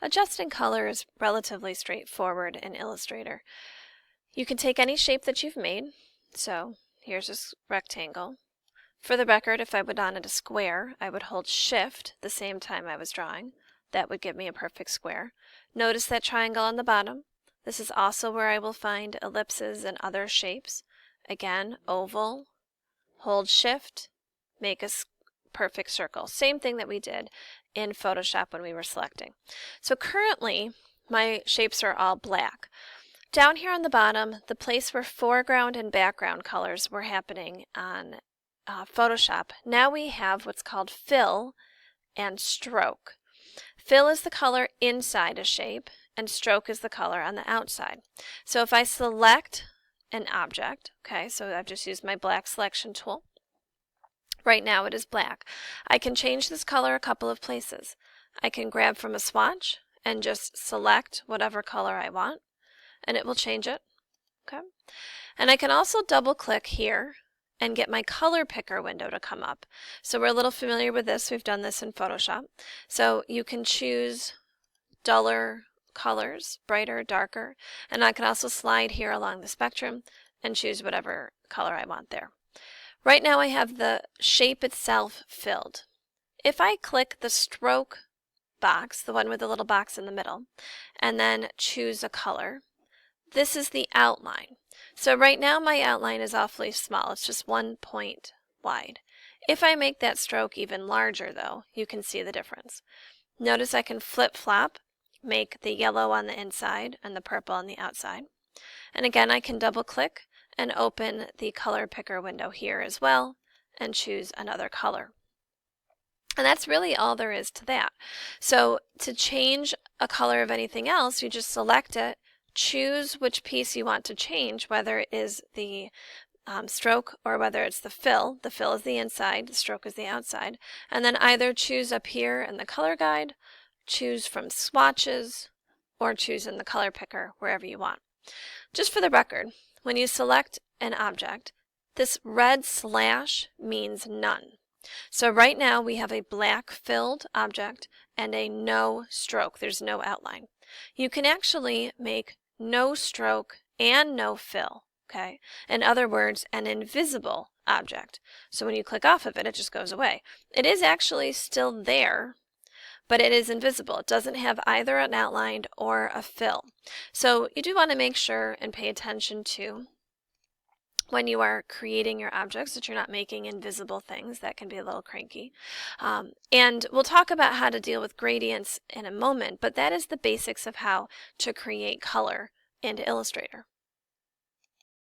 Adjusting color is relatively straightforward in Illustrator. You can take any shape that you've made. So here's this rectangle. For the record, if I wanted a square, I would hold Shift the same time I was drawing. That would give me a perfect square. Notice that triangle on the bottom. This is also where I will find ellipses and other shapes. Again, oval, hold Shift, make a perfect circle. Same thing that we did in Photoshop when we were selecting. So currently, my shapes are all black. Down here on the bottom, the place where foreground and background colors were happening on Photoshop, now we have what's called fill and stroke. Fill is the color inside a shape, and stroke is the color on the outside. So if I select an object, okay, so I've just used my black selection tool. Right now it is black. I can change this color a couple of places. I can grab from a swatch and just select whatever color I want, and it will change it. Okay. And I can also double click here and get my color picker window to come up. So we're a little familiar with this. We've done this in Photoshop. So you can choose duller colors, brighter, darker, and I can also slide here along the spectrum and choose whatever color I want there. Right now I have the shape itself filled. If I click the stroke box, the one with the little box in the middle, and then choose a color, this is the outline. So right now my outline is awfully small. It's just 1 point wide. If I make that stroke even larger though, you can see the difference. Notice I can flip-flop, make the yellow on the inside and the purple on the outside. And again, I can double click and open the color picker window here as well and choose another color. And that's really all there is to that. So to change a color of anything else, you just select it, choose which piece you want to change, whether it is the stroke or whether it's the fill. The fill is the inside, the stroke is the outside. And then either choose up here in the color guide, choose from swatches, or choose in the color picker, wherever you want. Just for the record, when you select an object, this red slash means none. So right now we have a black filled object and a no stroke. There's no outline. You can actually make no stroke and no fill. Okay? In other words, an invisible object. So when you click off of it, it just goes away. It is actually still there, but it is invisible. It doesn't have either an outline or a fill. So you do want to make sure and pay attention to when you are creating your objects that you're not making invisible things. That can be a little cranky. And we'll talk about how to deal with gradients in a moment, but that is the basics of how to create color in Illustrator.